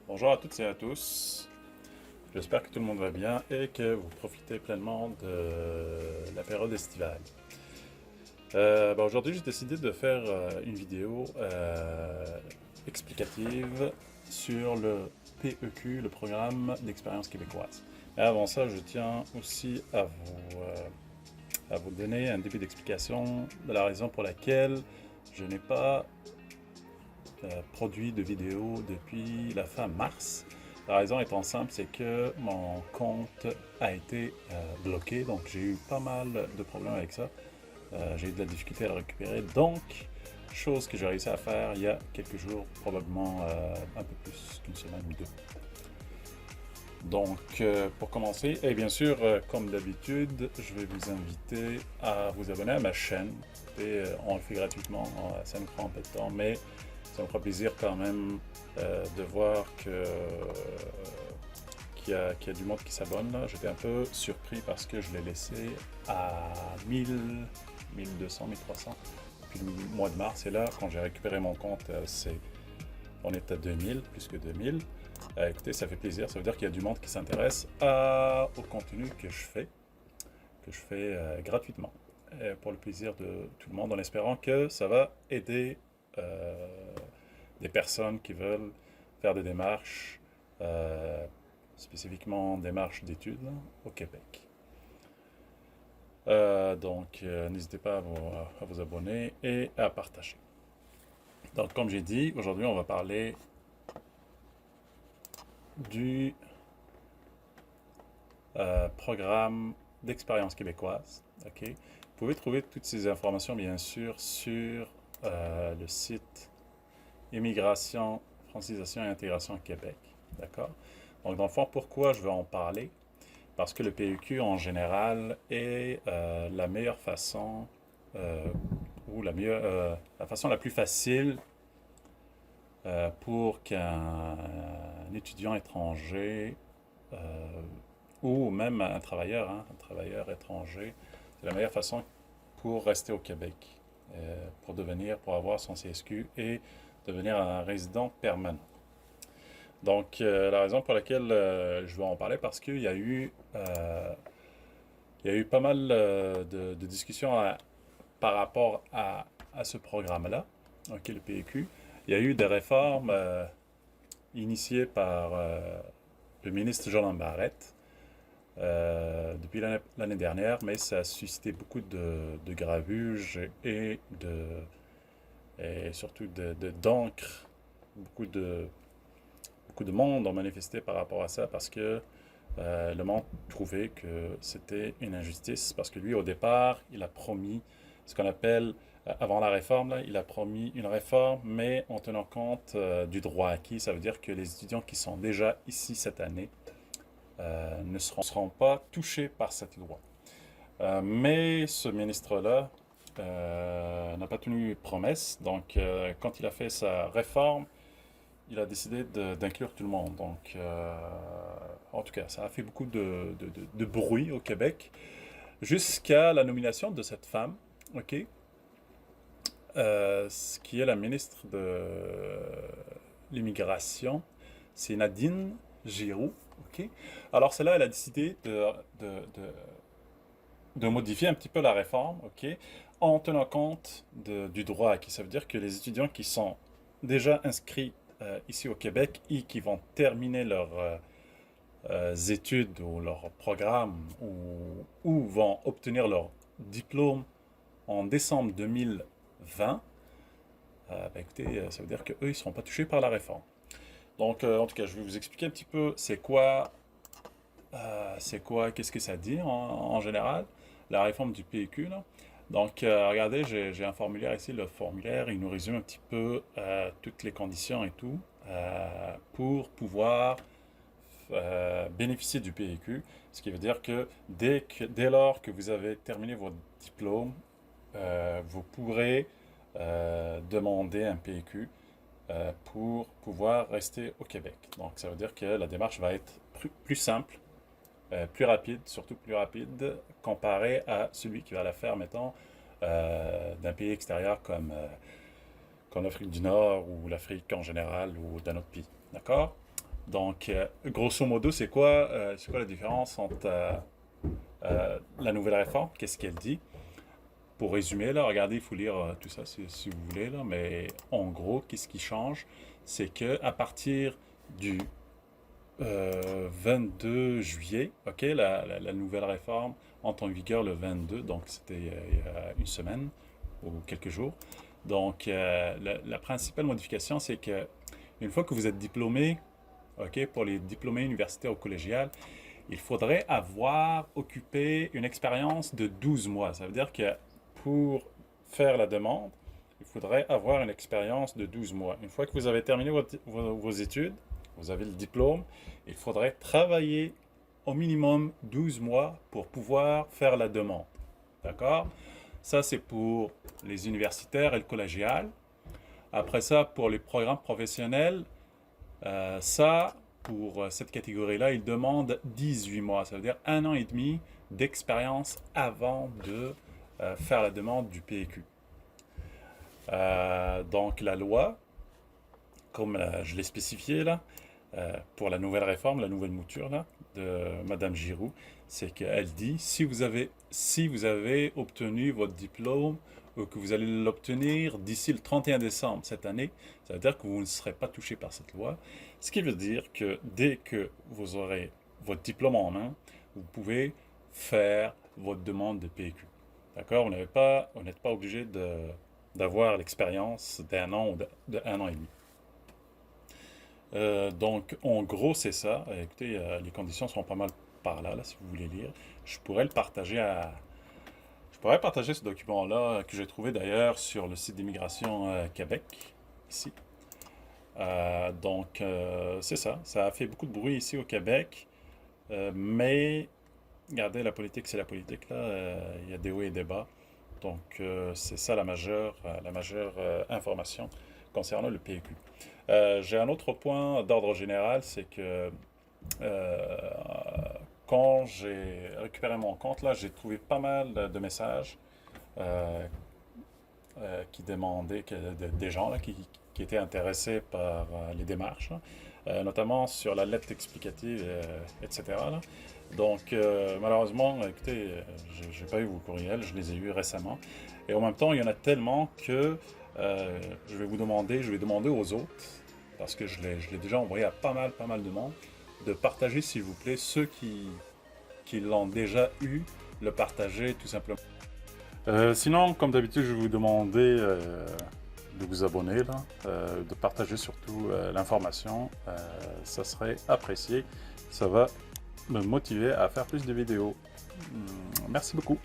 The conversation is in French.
Bonjour à toutes et à tous. J'espère que tout le monde va bien et que vous profitez pleinement de la période estivale. Aujourd'hui, j'ai décidé de faire une vidéo explicative sur le PEQ, le programme d'expérience québécoise. Mais avant ça, je tiens aussi à vous donner un début d'explication de la raison pour laquelle je n'ai pas produit de vidéo depuis la fin mars. La raison étant simple, c'est que mon compte a été bloqué, donc j'ai eu pas mal de problèmes avec ça. J'ai eu de la difficulté à le récupérer, donc chose que j'ai réussi à faire il y a quelques jours, probablement un peu plus qu'une semaine ou deux. Donc, pour commencer, et bien sûr, comme d'habitude, je vais vous inviter à vous abonner à ma chaîne. Et on le fait gratuitement, ça me prend un peu de temps, mais ça me fera plaisir quand même de voir qu'il y a du monde qui s'abonne. J'étais un peu surpris parce que je l'ai laissé à 1000, 1200, 1300 depuis le mois de mars. Et là, quand j'ai récupéré mon compte, on est à 2000, plus que 2000. Écoutez, ça fait plaisir. Ça veut dire qu'il y a du monde qui s'intéresse au contenu que je fais gratuitement. Pour le plaisir de tout le monde, en espérant que ça va aider des personnes qui veulent faire des démarches, spécifiquement démarches d'études au Québec. N'hésitez pas à vous abonner et à partager. Donc, comme j'ai dit, aujourd'hui, on va parler du programme d'expérience québécoise. Ok. Vous pouvez trouver toutes ces informations, bien sûr, sur le site Immigration, Francisation et Intégration Québec. D'accord? Donc, dans le fond, pourquoi je veux en parler? Parce que le PEQ, en général, est la meilleure façon, ou la façon la plus facile pour qu'un étudiant étranger euh, ou même un travailleur étranger, c'est la meilleure façon pour rester au Québec, pour avoir son CSQ et devenir un résident permanent. Donc, la raison pour laquelle je veux en parler, parce il y a eu pas mal de discussions par rapport à ce programme-là, ok, le PEQ. Il y a eu des réformes initiées par le ministre Jean Barrette depuis l'année dernière, mais ça a suscité beaucoup de grabuge et surtout d'encre. Beaucoup de, beaucoup de monde ont manifesté par rapport à ça parce que le monde trouvait que c'était une injustice parce que lui, au départ, il a promis ce qu'on appelle, avant la réforme, là, il a promis une réforme, mais en tenant compte du droit acquis. Ça veut dire que les étudiants qui sont déjà ici cette année ne seront pas touchés par cette loi. Mais ce ministre-là n'a pas tenu promesse. Donc, quand il a fait sa réforme, il a décidé d'inclure tout le monde. Donc, en tout cas, ça a fait beaucoup de bruit au Québec jusqu'à la nomination de cette femme, ok, qui est la ministre de l'immigration, c'est Nadine Giroux, ok. Alors, celle-là, elle a décidé de modifier un petit peu la réforme, ok, en tenant compte du droit acquis. Ça veut dire que les étudiants qui sont déjà inscrits ici au Québec et qui vont terminer leurs études ou leur programme ou vont obtenir leur diplôme en décembre 2020, écoutez, ça veut dire qu'eux, ils ne seront pas touchés par la réforme. Donc, en tout cas, je vais vous expliquer un petit peu qu'est-ce que ça dit en général, la réforme du PQ, là. Donc, regardez, j'ai un formulaire ici. Le formulaire, il nous résume un petit peu toutes les conditions et tout pour pouvoir bénéficier du PQ. Ce qui veut dire que dès lors que vous avez terminé votre diplôme, vous pourrez demander un PQ pour pouvoir rester au Québec. Donc, ça veut dire que la démarche va être plus simple, plus rapide, surtout plus rapide, comparé à celui qui va la faire, mettons, d'un pays extérieur comme l'Afrique du Nord ou l'Afrique en général ou d'un autre pays. D'accord? Donc, grosso modo, c'est quoi la différence entre la nouvelle réforme? Qu'est-ce qu'elle dit? Pour résumer, là, regardez, il faut lire tout ça si vous voulez, là, mais en gros, qu'est-ce qui change? C'est que à partir du 22 juillet, ok, la nouvelle réforme entre en vigueur le 22, donc c'était il y a une semaine ou quelques jours. Donc, la principale modification, c'est que une fois que vous êtes diplômé, ok, pour les diplômés universitaires ou collégiales, il faudrait avoir occupé une expérience de 12 mois. Ça veut dire que pour faire la demande, il faudrait avoir une expérience de 12 mois. Une fois que vous avez terminé vos études, vous avez le diplôme, il faudrait travailler au minimum 12 mois pour pouvoir faire la demande. D'accord? Ça, c'est pour les universitaires et le collégial. Après ça, pour les programmes professionnels, pour cette catégorie-là, ils demandent 18 mois. Ça veut dire 1 an et demi d'expérience avant de faire la demande du PEQ. Donc la loi, comme je l'ai spécifié là, pour la nouvelle réforme, la nouvelle mouture là, de Madame Giroux, c'est qu'elle dit si vous avez obtenu votre diplôme ou que vous allez l'obtenir d'ici le 31 décembre cette année, ça veut dire que vous ne serez pas touché par cette loi. Ce qui veut dire que dès que vous aurez votre diplôme en main, vous pouvez faire votre demande de PEQ. D'accord? Vous n'êtes pas obligé d'avoir l'expérience d'un an ou de 1 an et demi. Donc, en gros, c'est ça. Écoutez, les conditions sont pas mal par là, si vous voulez lire. Je pourrais partager ce document-là, que j'ai trouvé d'ailleurs sur le site d'immigration Québec, ici. Donc, c'est ça. Ça a fait beaucoup de bruit ici au Québec. Mais, regardez, la politique, c'est la politique, là. Il y a des hauts et des bas. Donc, c'est ça la majeure information concernant le PEQ. J'ai un autre point d'ordre général, c'est que quand j'ai récupéré mon compte, là, j'ai trouvé pas mal de messages qui demandaient, des gens là, qui étaient intéressés par les démarches, là, notamment sur la lettre explicative, etc. Là. Donc, malheureusement, écoutez, j'ai pas eu vos courriels, je les ai eus récemment. Et en même temps, il y en a tellement que je vais demander aux autres, parce que je l'ai déjà envoyé à pas mal de monde, de partager, s'il vous plaît, ceux qui l'ont déjà eu, le partager tout simplement. Sinon, comme d'habitude, je vais vous demander de vous abonner, là, de partager surtout l'information. Ça serait apprécié. Ça va me motiver à faire plus de vidéos. Merci beaucoup.